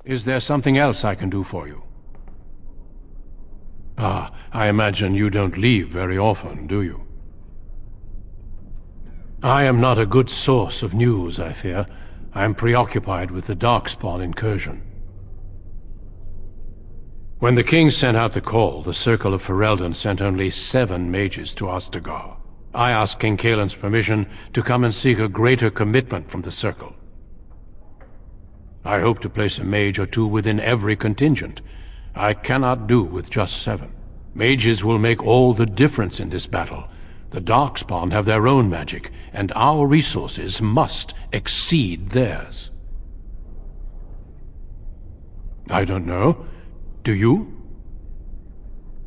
Is there something else I can do for you? Ah, I imagine you don't leave very often, do you? I am not a good source of news, I fear. I am preoccupied with the Darkspawn incursion. When the king sent out the call, the Circle of Ferelden sent only 7 mages to Ostagar. I asked King Kaylan's permission to come and seek a greater commitment from the Circle. I hope to place a mage or 2 within every contingent. I cannot do with just 7. Mages will make all the difference in this battle. The Darkspawn have their own magic, and our resources must exceed theirs. I don't know. Do you?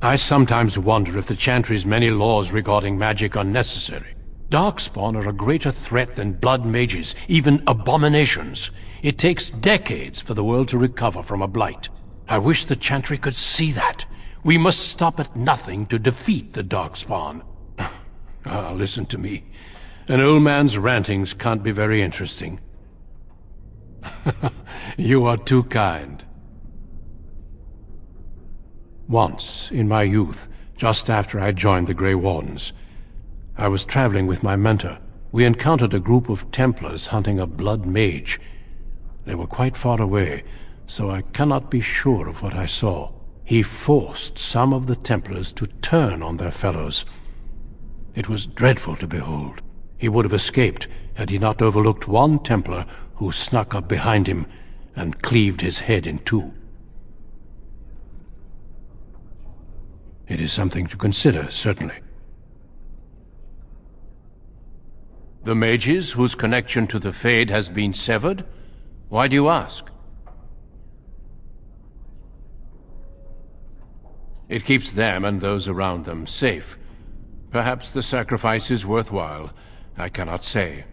I sometimes wonder if the Chantry's many laws regarding magic are necessary. Darkspawn are a greater threat than blood mages, even abominations. It takes decades for the world to recover from a blight. I wish the Chantry could see that. We must stop at nothing to defeat the Darkspawn. Ah, listen to me. An old man's rantings can't be very interesting. You are too kind. Once, in my youth, just after I joined the Grey Wardens, I was traveling with my mentor. We encountered a group of Templars hunting a blood mage. They were quite far away, so I cannot be sure of what I saw. He forced some of the Templars to turn on their fellows. It was dreadful to behold. He would have escaped had he not overlooked one Templar who snuck up behind him and cleaved his head in 2. It is something to consider, certainly. The mages whose connection to the Fade has been severed? Why do you ask? It keeps them and those around them safe. Perhaps the sacrifice is worthwhile. I cannot say.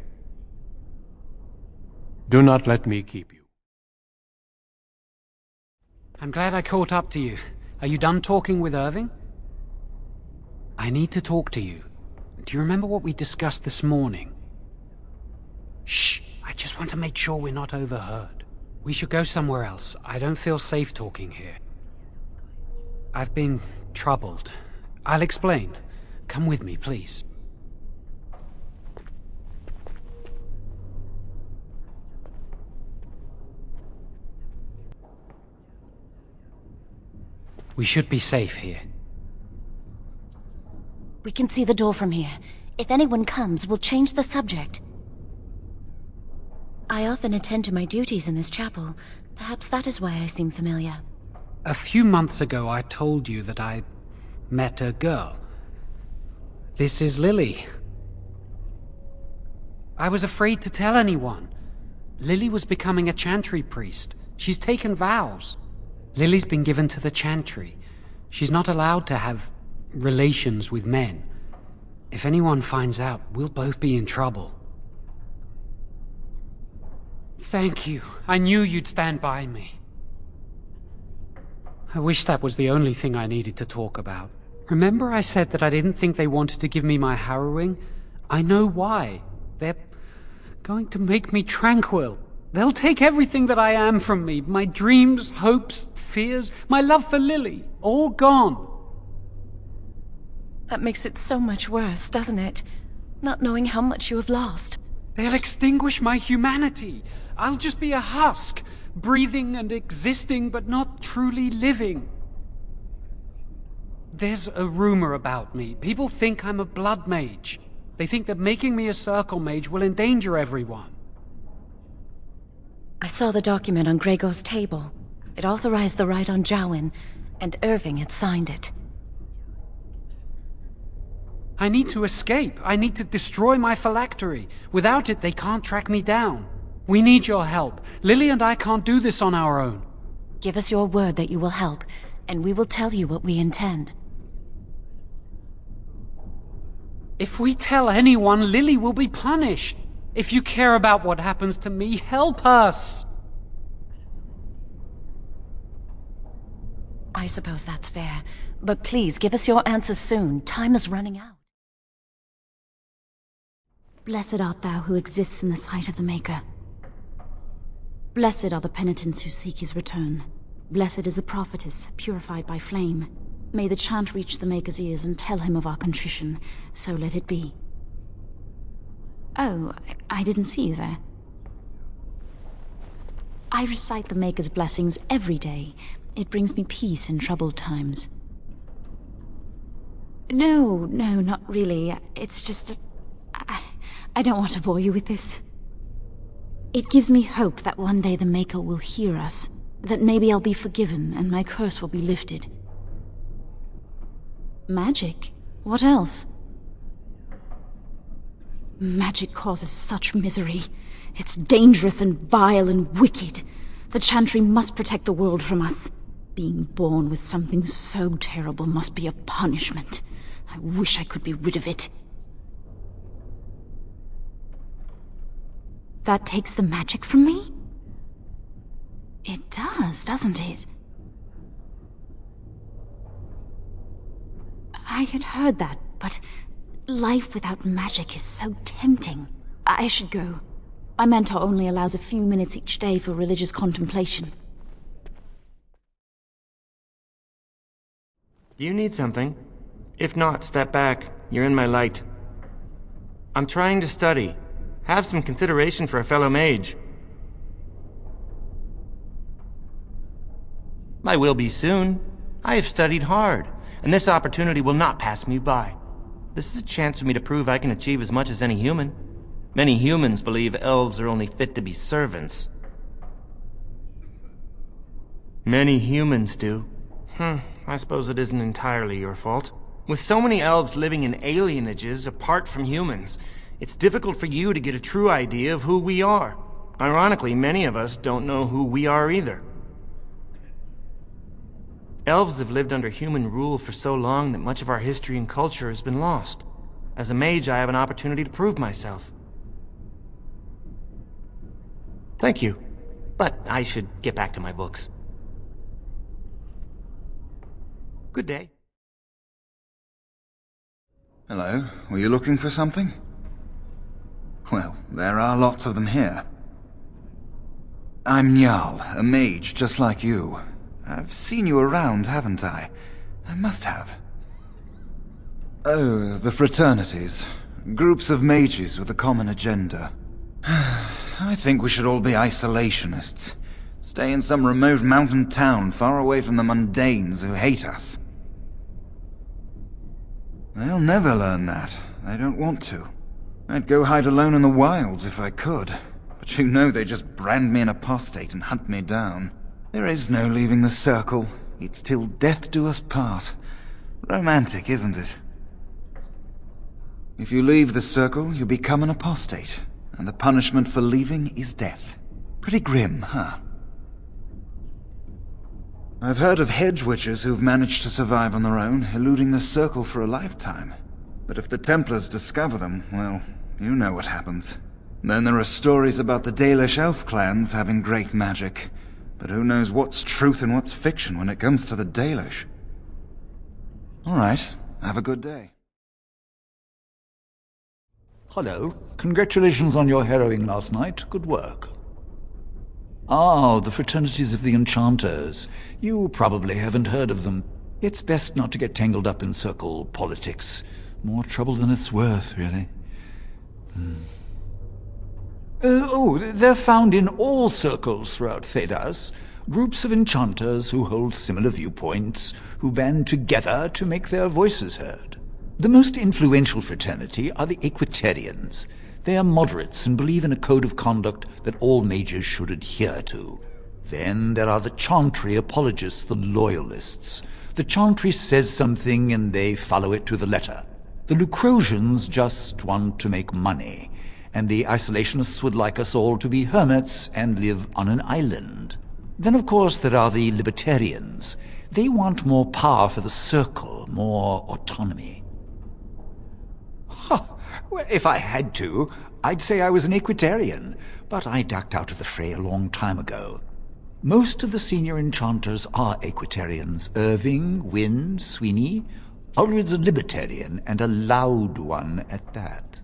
Do not let me keep you. I'm glad I caught up to you. Are you done talking with Irving? I need to talk to you. Do you remember what we discussed this morning? Shh! I just want to make sure we're not overheard. We should go somewhere else. I don't feel safe talking here. I've been troubled. I'll explain. Come with me, please. We should be safe here. We can see the door from here. If anyone comes, we'll change the subject. I often attend to my duties in this chapel. Perhaps that is why I seem familiar. A few months ago, I told you that I met a girl. This is Lily. I was afraid to tell anyone. Lily was becoming a Chantry priest. She's taken vows. Lily's been given to the Chantry. She's not allowed to have relations with men. If anyone finds out, we'll both be in trouble. Thank you. I knew you'd stand by me. I wish that was the only thing I needed to talk about. Remember I said that I didn't think they wanted to give me my harrowing? I know why. They're going to make me tranquil. They'll take everything that I am from me. My dreams, hopes, fears, my love for Lily. All gone. That makes it so much worse, doesn't it? Not knowing how much you have lost. They'll extinguish my humanity. I'll just be a husk, breathing and existing, but not truly living. There's a rumor about me. People think I'm a blood mage. They think that making me a circle mage will endanger everyone. I saw the document on Gregor's table. It authorized the right on Jowen, and Irving had signed it. I need to escape. I need to destroy my phylactery. Without it, they can't track me down. We need your help. Lily and I can't do this on our own. Give us your word that you will help, and we will tell you what we intend. If we tell anyone, Lily will be punished. If you care about what happens to me, help us! I suppose that's fair, but please give us your answers soon. Time is running out. Blessed art thou who exists in the sight of the Maker. Blessed are the penitents who seek his return. Blessed is the prophetess, purified by flame. May the chant reach the Maker's ears and tell him of our contrition, so let it be. Oh, I didn't see you there. I recite the Maker's blessings every day. It brings me peace in troubled times. No, not really. It's just... I don't want to bore you with this. It gives me hope that one day the Maker will hear us, that maybe I'll be forgiven and my curse will be lifted. Magic? What else? Magic causes such misery. It's dangerous and vile and wicked. The Chantry must protect the world from us. Being born with something so terrible must be a punishment. I wish I could be rid of it. That takes the magic from me? It does, doesn't it? I had heard that, but life without magic is so tempting. I should go. My mentor only allows a few minutes each day for religious contemplation. Do you need something? If not, step back. You're in my light. I'm trying to study. Have some consideration for a fellow mage. I will be soon. I have studied hard, and this opportunity will not pass me by. This is a chance for me to prove I can achieve as much as any human. Many humans believe elves are only fit to be servants. Many humans do. I suppose it isn't entirely your fault. With so many elves living in alienages apart from humans, it's difficult for you to get a true idea of who we are. Ironically, many of us don't know who we are either. Elves have lived under human rule for so long that much of our history and culture has been lost. As a mage, I have an opportunity to prove myself. Thank you, but I should get back to my books. Good day. Hello, were you looking for something? Well, there are lots of them here. I'm Njal, a mage just like you. I've seen you around, haven't I? I must have. Oh, the fraternities. Groups of mages with a common agenda. I think we should all be isolationists. Stay in some remote mountain town far away from the mundanes who hate us. They'll never learn that. They don't want to. I'd go hide alone in the wilds if I could. But you know they just brand me an apostate and hunt me down. There is no leaving the circle. It's till death do us part. Romantic, isn't it? If you leave the circle, you become an apostate. And the punishment for leaving is death. Pretty grim, huh? I've heard of hedge witches who've managed to survive on their own, eluding the circle for a lifetime. But if the Templars discover them, well, you know what happens. Then there are stories about the Dalish elf clans having great magic. But who knows what's truth and what's fiction when it comes to the Dalish? Alright, have a good day. Hello. Congratulations on your harrowing last night. Good work. Ah, the fraternities of the Enchanters. You probably haven't heard of them. It's best not to get tangled up in circle politics. More trouble than it's worth, really. They're found in all circles throughout Thedas. Groups of enchanters who hold similar viewpoints, who band together to make their voices heard. The most influential fraternity are the Equitarians. They are moderates and believe in a code of conduct that all mages should adhere to. Then there are the Chantry apologists, the Loyalists. The Chantry says something and they follow it to the letter. The Lucrosians just want to make money, and the Isolationists would like us all to be hermits and live on an island. Then of course there are the Libertarians. They want more power for the Circle, more autonomy. Well, if I had to, I'd say I was an Equitarian, but I ducked out of the fray a long time ago. Most of the senior enchanters are Equitarians. Irving, Wynne, Sweeney. Ulrid's a Libertarian, and a loud one at that.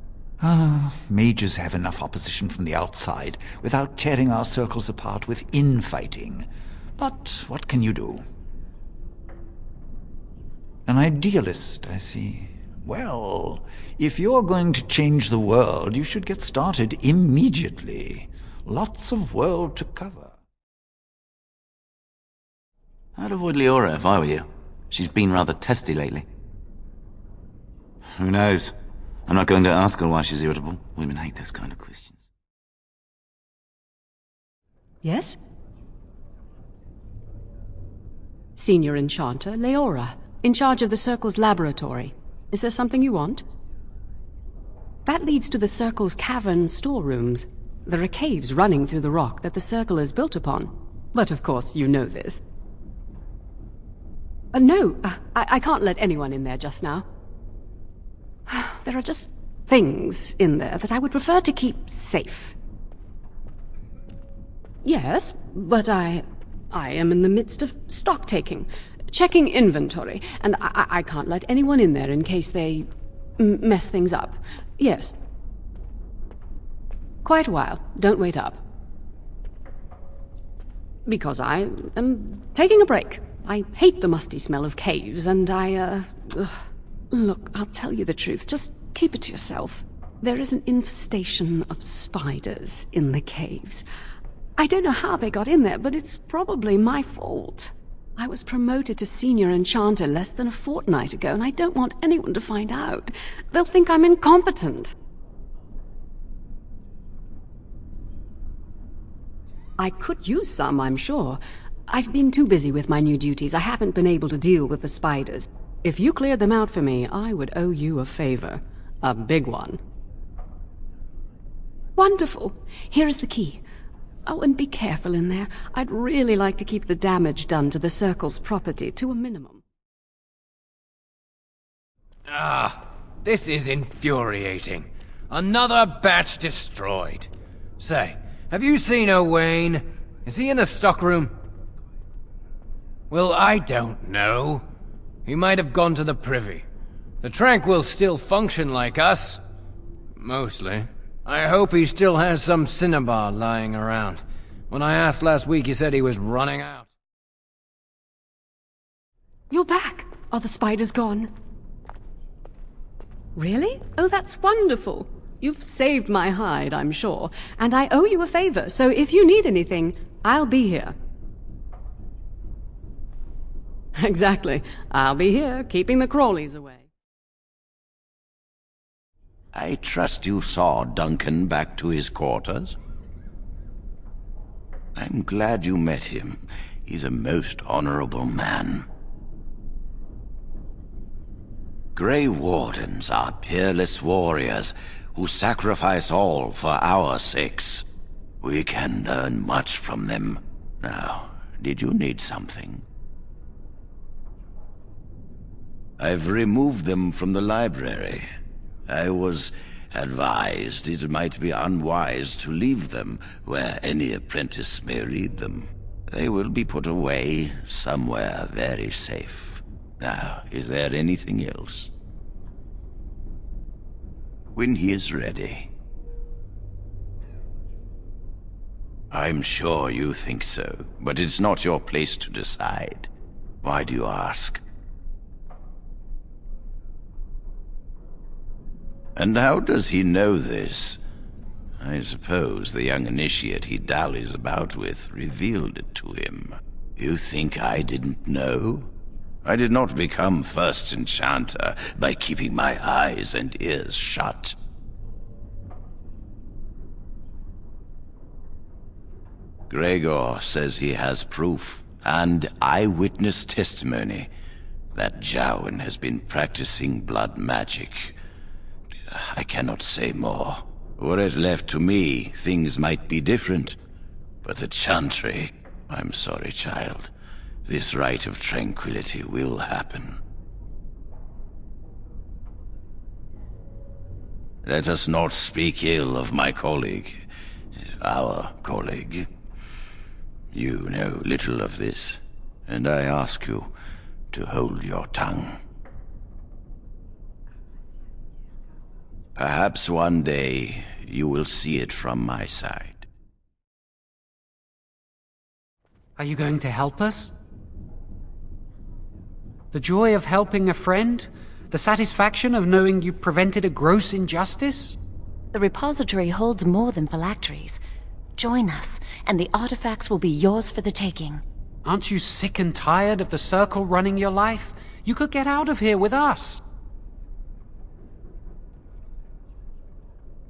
Mages have enough opposition from the outside without tearing our circles apart with infighting. But what can you do? An idealist, I see. Well, if you're going to change the world, you should get started immediately. Lots of world to cover. I'd avoid Leora if I were you. She's been rather testy lately. Who knows? I'm not going to ask her why she's irritable. Women hate those kind of questions. Yes? Senior Enchanter, Leora, in charge of the Circle's laboratory. Is there something you want? That leads to the Circle's cavern storerooms. There are caves running through the rock that the Circle is built upon. But of course, you know this. No, I can't let anyone in there just now. There are just things in there that I would prefer to keep safe. Yes, but I am in the midst of stock-taking, checking inventory, and I can't let anyone in there in case they mess things up. Yes. Quite a while. Don't wait up. Because I am taking a break. I hate the musty smell of caves, and Look, I'll tell you the truth. Just keep it to yourself. There is an infestation of spiders in the caves. I don't know how they got in there, but it's probably my fault. I was promoted to Senior Enchanter less than a fortnight ago, and I don't want anyone to find out. They'll think I'm incompetent. I could use some, I'm sure. I've been too busy with my new duties. I haven't been able to deal with the spiders. If you cleared them out for me, I would owe you a favor. A big one. Wonderful. Here is the key. Oh, and be careful in there. I'd really like to keep the damage done to the Circle's property to a minimum. This is infuriating. Another batch destroyed. Say, have you seen Owain? Is he in the stockroom? Well, I don't know. He might have gone to the privy. The Trank will still function like us. Mostly. I hope he still has some cinnabar lying around. When I asked last week, he said he was running out. You're back! Are the spiders gone? Really? Oh, that's wonderful. You've saved my hide, I'm sure. And I owe you a favor, so if you need anything, I'll be here. Exactly. I'll be here, keeping the crawlies away. I trust you saw Duncan back to his quarters? I'm glad you met him. He's a most honorable man. Grey Wardens are peerless warriors who sacrifice all for our sakes. We can learn much from them. Now, did you need something? I've removed them from the library. I was advised it might be unwise to leave them where any apprentice may read them. They will be put away somewhere very safe. Now, is there anything else? When he is ready. I'm sure you think so, but it's not your place to decide. Why do you ask? And how does he know this? I suppose the young initiate he dallies about with revealed it to him. You think I didn't know? I did not become first enchanter by keeping my eyes and ears shut. Gregor says he has proof and eyewitness testimony that Jowen has been practicing blood magic. I cannot say more. Were it left to me, things might be different. But the Chantry... I'm sorry, child. This rite of tranquility will happen. Let us not speak ill of my colleague. Our colleague. You know little of this, and I ask you to hold your tongue. Perhaps one day you will see it from my side. Are you going to help us? The joy of helping a friend? The satisfaction of knowing you prevented a gross injustice? The repository holds more than phylacteries. Join us, and the artifacts will be yours for the taking. Aren't you sick and tired of the Circle running your life? You could get out of here with us.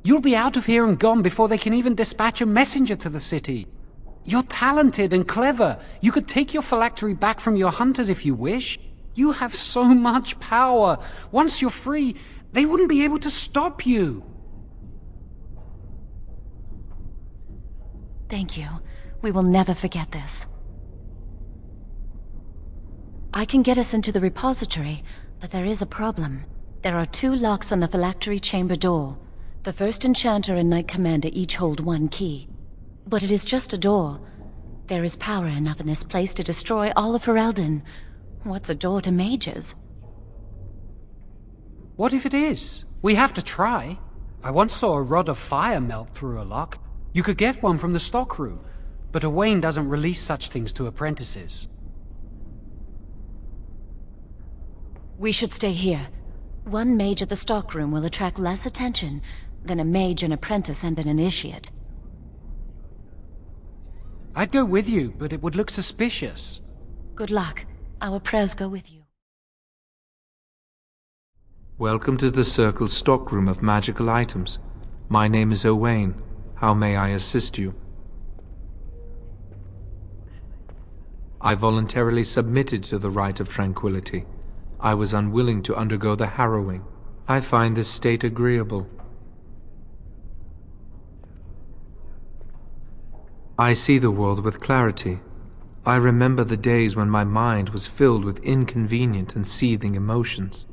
You'll be out of here and gone before they can even dispatch a messenger to the city. You're talented and clever. You could take your phylactery back from your hunters if you wish. You have so much power. Once you're free, they wouldn't be able to stop you. Thank you. We will never forget this. I can get us into the repository, but there is a problem. There are 2 locks on the phylactery chamber door. The first enchanter and knight commander each hold 1 key. But it is just a door. There is power enough in this place to destroy all of Ferelden. What's a door to mages? What if it is? We have to try. I once saw a rod of fire melt through a lock. You could get one from the stockroom, but Owain doesn't release such things to apprentices. We should stay here. 1 mage at the stockroom will attract less attention than a mage, an apprentice, and an initiate. I'd go with you, but it would look suspicious. Good luck. Our prayers go with you. Welcome to the Circle's stockroom of magical items. My name is Owain. How may I assist you? I voluntarily submitted to the rite of tranquility. I was unwilling to undergo the harrowing. I find this state agreeable. I see the world with clarity. I remember the days when my mind was filled with inconvenient and seething emotions.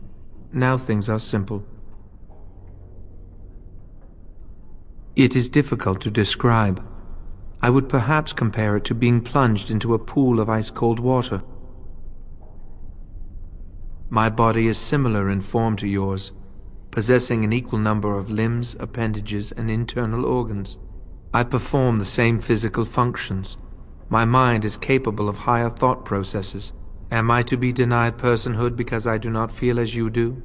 Now things are simple. It is difficult to describe. I would perhaps compare it to being plunged into a pool of ice-cold water. My body is similar in form to yours, possessing an equal number of limbs, appendages, and internal organs. I perform the same physical functions. My mind is capable of higher thought processes. Am I to be denied personhood because I do not feel as you do?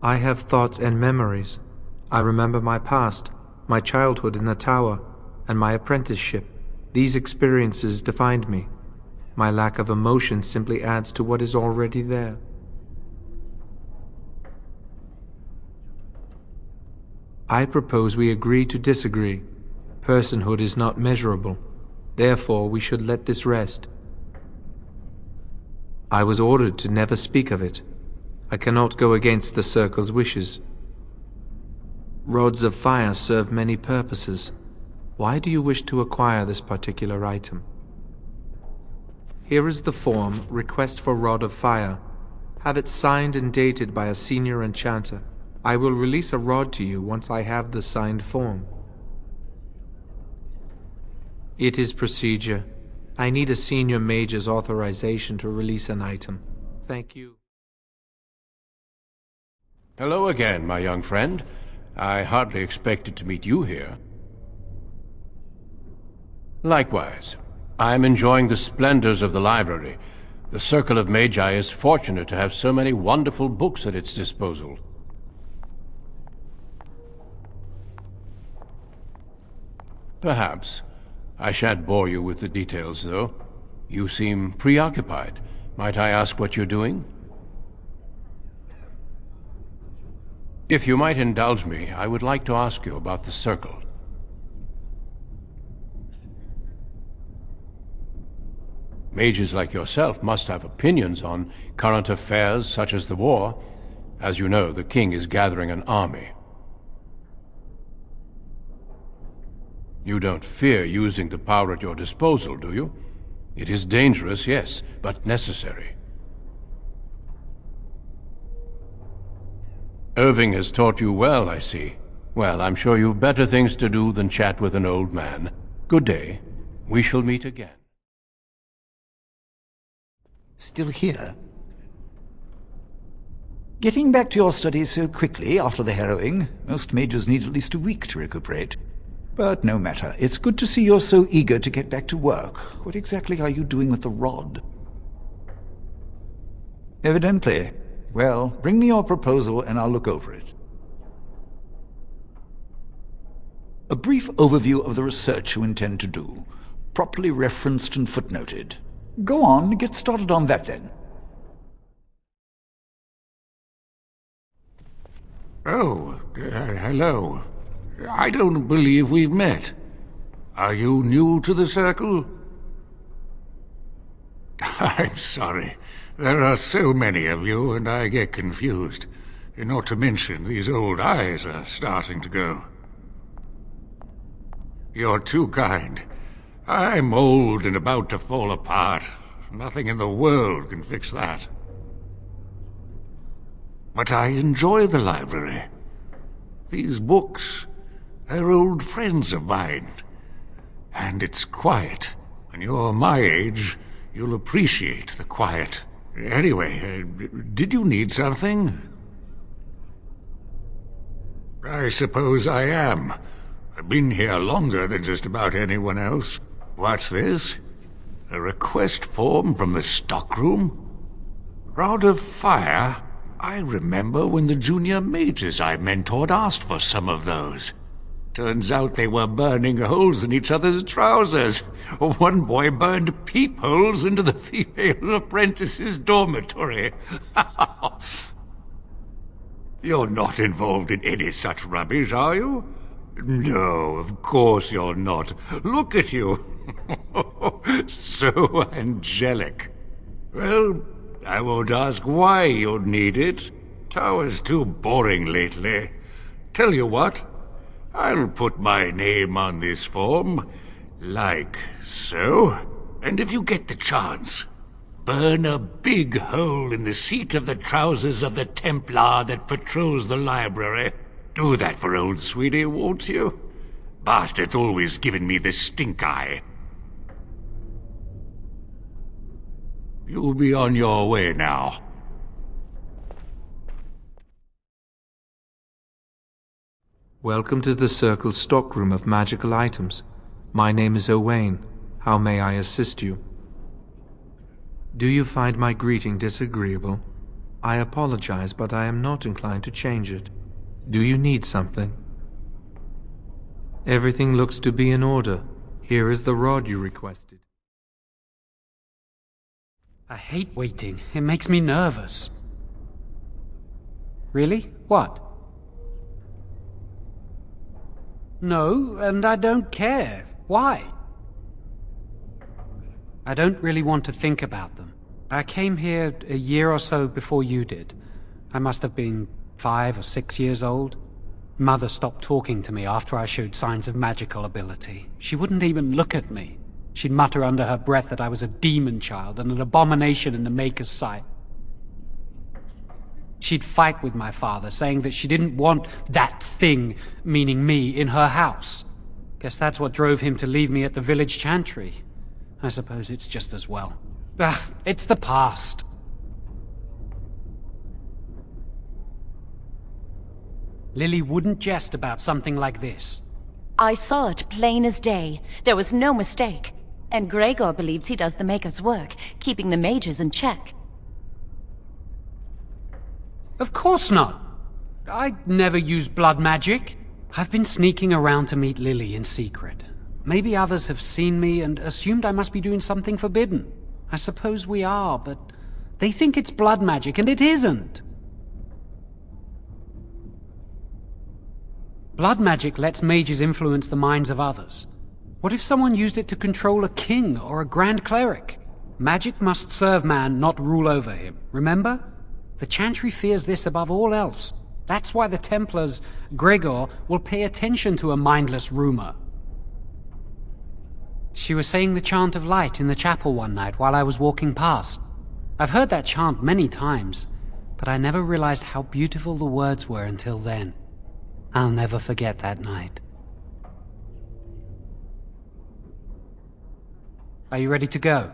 I have thoughts and memories. I remember my past, my childhood in the tower, and my apprenticeship. These experiences defined me. My lack of emotion simply adds to what is already there. I propose we agree to disagree. Personhood is not measurable. Therefore, we should let this rest. I was ordered to never speak of it. I cannot go against the Circle's wishes. Rods of fire serve many purposes. Why do you wish to acquire this particular item? Here is the form, Request for Rod of Fire. Have it signed and dated by a senior enchanter. I will release a rod to you once I have the signed form. It is procedure. I need a senior mage's authorization to release an item. Thank you. Hello again, my young friend. I hardly expected to meet you here. Likewise. I'm enjoying the splendors of the library. The Circle of Magi is fortunate to have so many wonderful books at its disposal. Perhaps. I shan't bore you with the details, though. You seem preoccupied. Might I ask what you're doing? If you might indulge me, I would like to ask you about the Circle. Mages like yourself must have opinions on current affairs such as the war. As you know, the king is gathering an army. You don't fear using the power at your disposal, do you? It is dangerous, yes, but necessary. Irving has taught you well, I see. Well, I'm sure you've better things to do than chat with an old man. Good day. We shall meet again. Still here? Getting back to your studies so quickly after the harrowing, most mages need at least a week to recuperate. But no matter, it's good to see you're so eager to get back to work. What exactly are you doing with the rod? Evidently. Well, bring me your proposal and I'll look over it. A brief overview of the research you intend to do, properly referenced and footnoted. Go on, get started on that then. Oh, hello. I don't believe we've met. Are you new to the Circle? I'm sorry. There are so many of you, and I get confused. Not to mention, these old eyes are starting to go. You're too kind. I'm old and about to fall apart. Nothing in the world can fix that. But I enjoy the library. These books, they're old friends of mine. And it's quiet. When you're my age, you'll appreciate the quiet. Anyway, did you need something? I suppose I am. I've been here longer than just about anyone else. What's this? A request form from the stockroom? Rod of Fire? I remember when the junior mages I mentored asked for some of those. Turns out they were burning holes in each other's trousers. One boy burned peepholes into the female apprentice's dormitory. You're not involved in any such rubbish, are you? No, of course you're not. Look at you. So angelic. Well, I won't ask why you'd need it. Tower's too boring lately. Tell you what, I'll put my name on this form, like so. And if you get the chance, burn a big hole in the seat of the trousers of the Templar that patrols the library. Do that for old sweetie, won't you? Bastard's always given me the stink eye. You'll be on your way now. Welcome to the Circle's stockroom of magical items. My name is Owain. How may I assist you? Do you find my greeting disagreeable? I apologize, but I am not inclined to change it. Do you need something? Everything looks to be in order. Here is the rod you requested. I hate waiting. It makes me nervous. Really? What? No, and I don't care. Why? I don't really want to think about them. I came here a year or so before you did. I must have been 5 or 6 years old. Mother stopped talking to me after I showed signs of magical ability. She wouldn't even look at me. She'd mutter under her breath that I was a demon child and an abomination in the Maker's sight. She'd fight with my father, saying that she didn't want that thing, meaning me, in her house. Guess that's what drove him to leave me at the village chantry. I suppose it's just as well. It's the past. Lily wouldn't jest about something like this. I saw it plain as day. There was no mistake. And Gregor believes he does the Maker's work, keeping the mages in check. Of course not. I never used blood magic. I've been sneaking around to meet Lily in secret. Maybe others have seen me and assumed I must be doing something forbidden. I suppose we are, but they think it's blood magic, and it isn't. Blood magic lets mages influence the minds of others. What if someone used it to control a king or a grand cleric? Magic must serve man, not rule over him. Remember? The Chantry fears this above all else. That's why the Templars, Gregor, will pay attention to a mindless rumor. She was saying the chant of light in the chapel one night while I was walking past. I've heard that chant many times, but I never realized how beautiful the words were until then. I'll never forget that night. Are you ready to go?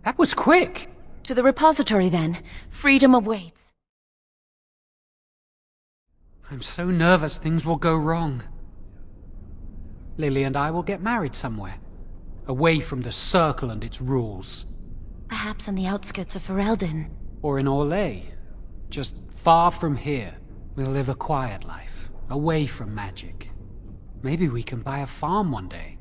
That was quick! To the repository, then. Freedom awaits. I'm so nervous things will go wrong. Lily and I will get married somewhere. Away from the Circle and its rules. Perhaps on the outskirts of Ferelden. Or in Orlais. Just far from here. We'll live a quiet life. Away from magic. Maybe we can buy a farm one day.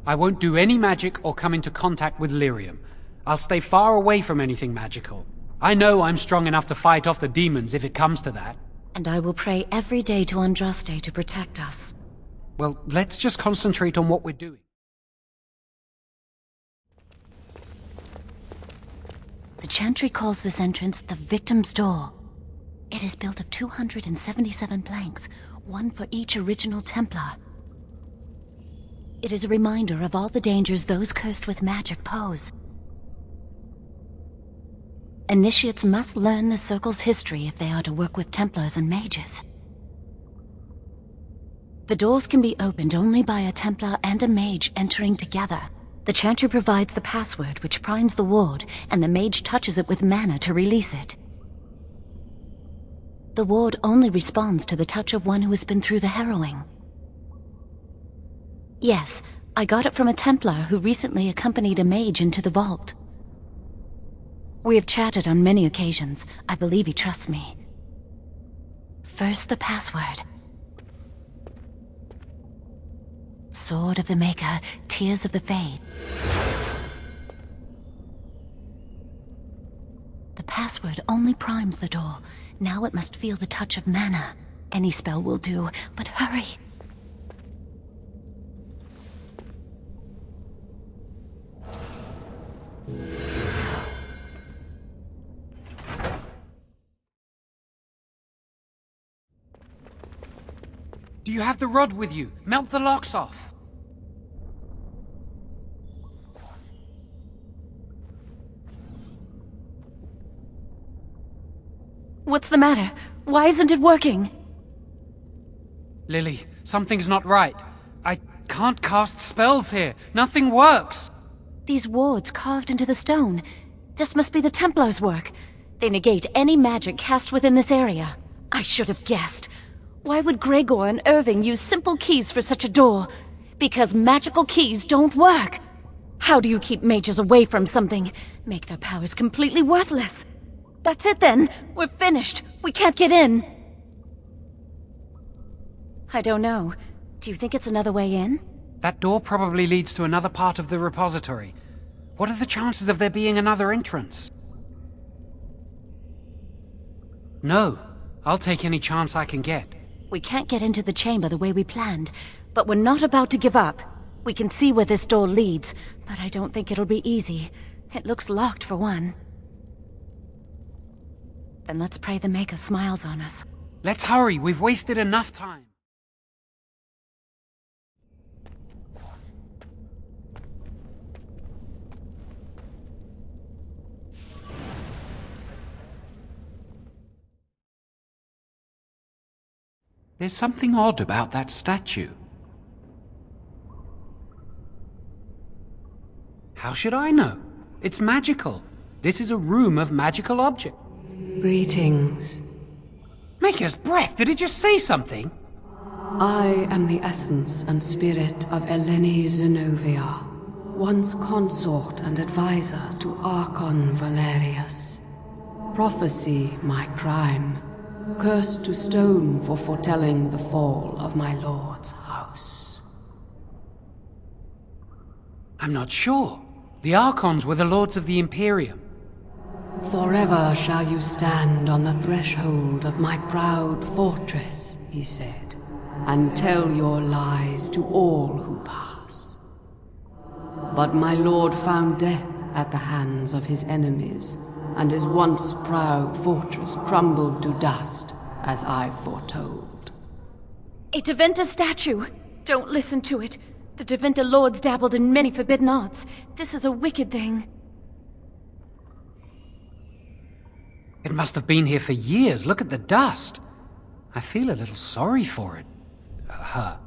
I won't do any magic or come into contact with Lyrium. I'll stay far away from anything magical. I know I'm strong enough to fight off the demons if it comes to that. And I will pray every day to Andraste to protect us. Well, let's just concentrate on what we're doing. The Chantry calls this entrance the Victim's Door. It is built of 277 planks, one for each original Templar. It is a reminder of all the dangers those cursed with magic pose. Initiates must learn the Circle's history if they are to work with Templars and mages. The doors can be opened only by a Templar and a mage entering together. The Chantry provides the password which primes the ward, and the mage touches it with mana to release it. The ward only responds to the touch of one who has been through the harrowing. Yes, I got it from a Templar who recently accompanied a mage into the vault. We have chatted on many occasions. I believe he trusts me. First, the password. Sword of the Maker, Tears of the Fade. The password only primes the door. Now it must feel the touch of mana. Any spell will do, but hurry! Do you have the rod with you? Melt the locks off. What's the matter? Why isn't it working? Lily, something's not right. I can't cast spells here. Nothing works. These wards carved into the stone. This must be the Templars' work. They negate any magic cast within this area. I should have guessed. Why would Gregor and Irving use simple keys for such a door? Because magical keys don't work. How do you keep mages away from something? Make their powers completely worthless. That's it then. We're finished. We can't get in. I don't know. Do you think it's another way in? That door probably leads to another part of the repository. What are the chances of there being another entrance? No. I'll take any chance I can get. We can't get into the chamber the way we planned, but we're not about to give up. We can see where this door leads, but I don't think it'll be easy. It looks locked for one. Then let's pray the Maker smiles on us. Let's hurry, we've wasted enough time. There's something odd about that statue. How should I know? It's magical. This is a room of magical objects. Greetings. Maker's breath, did it just say something? I am the essence and spirit of Eleni Zenovia, once consort and advisor to Archon Valerius. Prophecy my crime, cursed to stone for foretelling the fall of my lord's house. I'm not sure. The Archons were the lords of the Imperium. Forever shall you stand on the threshold of my proud fortress, he said, and tell your lies to all who pass. But my lord found death at the hands of his enemies, and his once proud fortress crumbled to dust, as I foretold. A Tevinter statue! Don't listen to it. The Tevinter lords dabbled in many forbidden arts. This is a wicked thing. It must have been here for years. Look at the dust. I feel a little sorry for it. Her.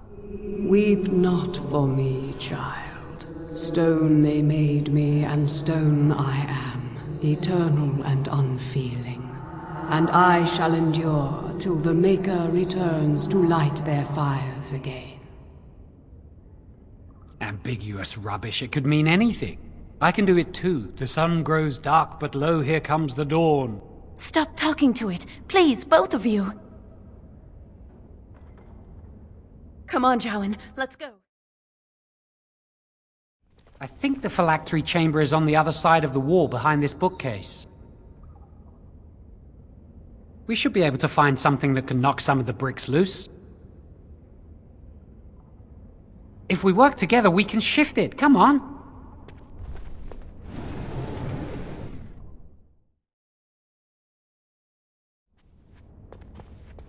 Weep not for me, child. Stone they made me, and stone I am, eternal and unfeeling. And I shall endure till the Maker returns to light their fires again. Ambiguous rubbish, it could mean anything. I can do it too. The sun grows dark, but lo, here comes the dawn. Stop talking to it. Please, both of you. Come on, Jowan. Let's go. I think the phylactery chamber is on the other side of the wall behind this bookcase. We should be able to find something that can knock some of the bricks loose. If we work together, we can shift it. Come on.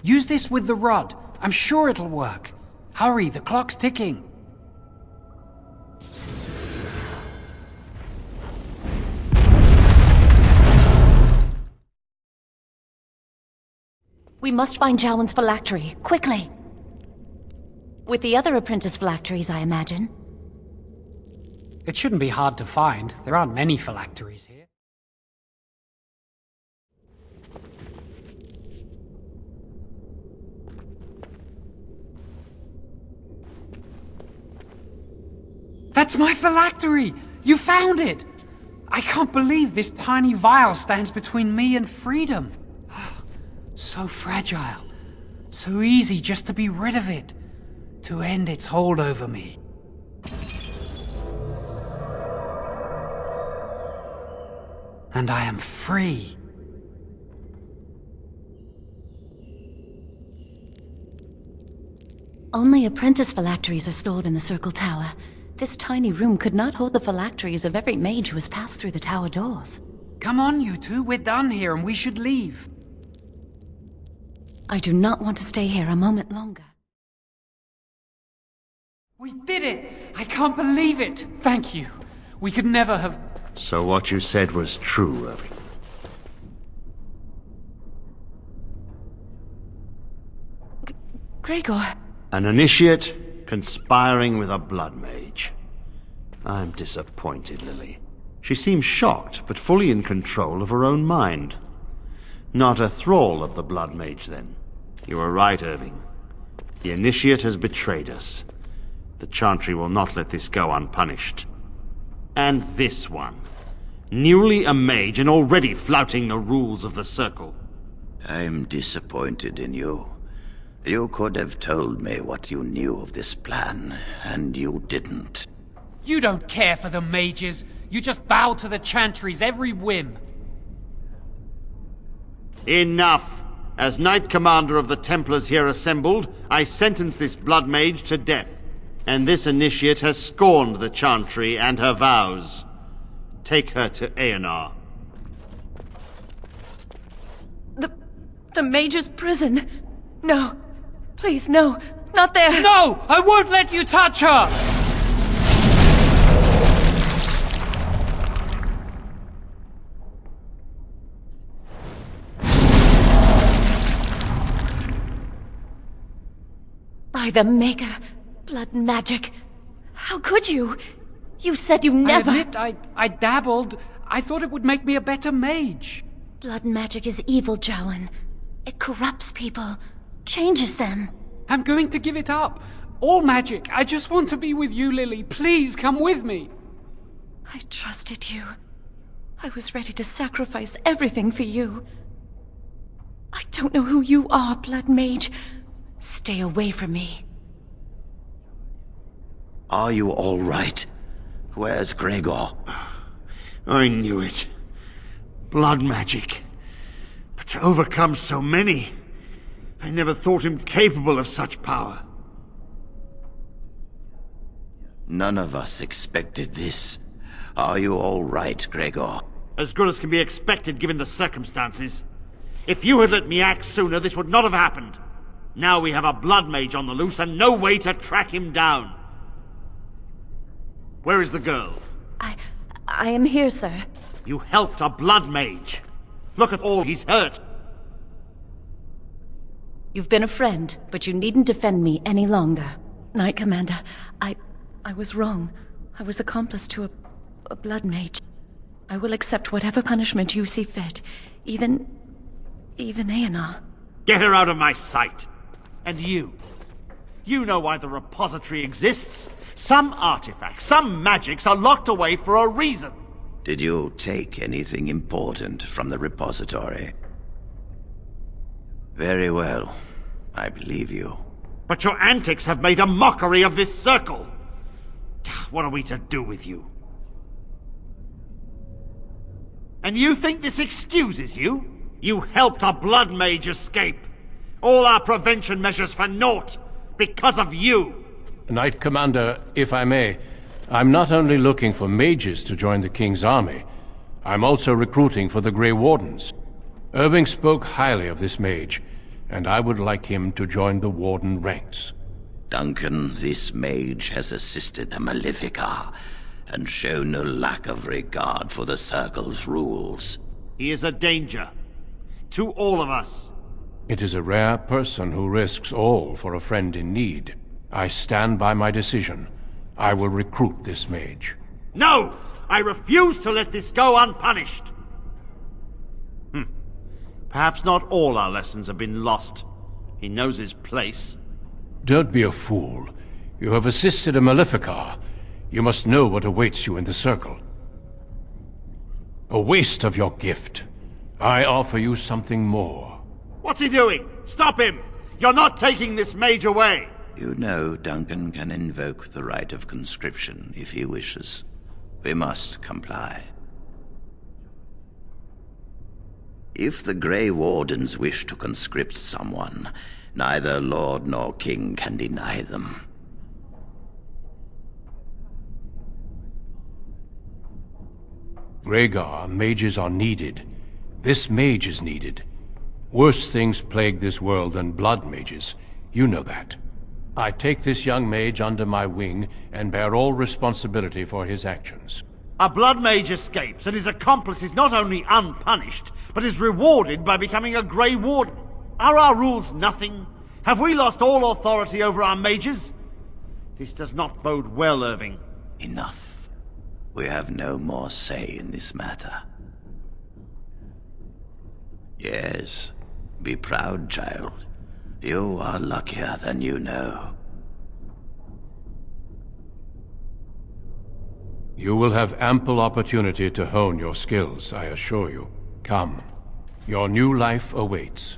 Use this with the rod. I'm sure it'll work. Hurry, the clock's ticking. We must find Jowan's phylactery, quickly. With the other apprentice phylacteries, I imagine. It shouldn't be hard to find. There aren't many phylacteries here. That's my phylactery! You found it! I can't believe this tiny vial stands between me and freedom. So fragile. So easy just to be rid of it. To end its hold over me. And I am free. Only apprentice phylacteries are stored in the Circle Tower. This tiny room could not hold the phylacteries of every mage who has passed through the tower doors. Come on, you two. We're done here and we should leave. I do not want to stay here a moment longer. We did it! I can't believe it! Thank you. We could never have... So what you said was true, Irving. Gregor. An initiate conspiring with a blood mage. I'm disappointed, Lily. She seems shocked, but fully in control of her own mind. Not a thrall of the blood mage, then. You were right, Irving. The initiate has betrayed us. The Chantry will not let this go unpunished. And this one. Newly a mage and already flouting the rules of the Circle. I'm disappointed in you. You could have told me what you knew of this plan, and you didn't. You don't care for the mages. You just bow to the Chantry's every whim. Enough! As Knight Commander of the Templars here assembled, I sentence this blood mage to death. And this initiate has scorned the Chantry and her vows. Take her to Aenar. The mage's prison. No. Please, no. Not there. No! I won't let you touch her! By the Maker. Blood magic. How could you? You said you never... I admit, I dabbled. I thought it would make me a better mage. Blood magic is evil, Jowan. It corrupts people. Changes them. I'm going to give it up. All magic. I just want to be with you, Lily. Please, come with me. I trusted you. I was ready to sacrifice everything for you. I don't know who you are, Blood Mage. Stay away from me. Are you all right? Where's Gregor? I knew it. Blood magic. But to overcome so many, I never thought him capable of such power. None of us expected this. Are you all right, Gregor? As good as can be expected given the circumstances. If you had let me act sooner, this would not have happened. Now we have a blood mage on the loose and no way to track him down. Where is the girl? I am here, sir. You helped a blood mage. Look at all he's hurt. You've been a friend, but you needn't defend me any longer. Knight Commander, I was wrong. I was accomplice to a blood mage. I will accept whatever punishment you see fit, even Aenar. Get her out of my sight! And you? You know why the repository exists? Some artifacts, some magics are locked away for a reason! Did you take anything important from the repository? Very well. I believe you. But your antics have made a mockery of this circle! What are we to do with you? And you think this excuses you? You helped a blood mage escape! All our prevention measures for naught! Because of you! Knight Commander, if I may, I'm not only looking for mages to join the King's army, I'm also recruiting for the Grey Wardens. Irving spoke highly of this mage, and I would like him to join the Warden ranks. Duncan, this mage has assisted a Malefica, and shown no lack of regard for the Circle's rules. He is a danger. To all of us. It is a rare person who risks all for a friend in need. I stand by my decision. I will recruit this mage. No! I refuse to let this go unpunished! Perhaps not all our lessons have been lost. He knows his place. Don't be a fool. You have assisted a Malefica. You must know what awaits you in the Circle. A waste of your gift. I offer you something more. What's he doing? Stop him! You're not taking this mage away! You know Duncan can invoke the right of conscription if he wishes. We must comply. If the Grey Wardens wish to conscript someone, neither Lord nor King can deny them. Rhaegar, mages are needed. This mage is needed. Worse things plague this world than blood mages. You know that. I take this young mage under my wing and bear all responsibility for his actions. A blood mage escapes, and his accomplice is not only unpunished, but is rewarded by becoming a Grey Warden. Are our rules nothing? Have we lost all authority over our mages? This does not bode well, Irving. Enough. We have no more say in this matter. Yes, be proud, child. You are luckier than you know. You will have ample opportunity to hone your skills, I assure you. Come. Your new life awaits.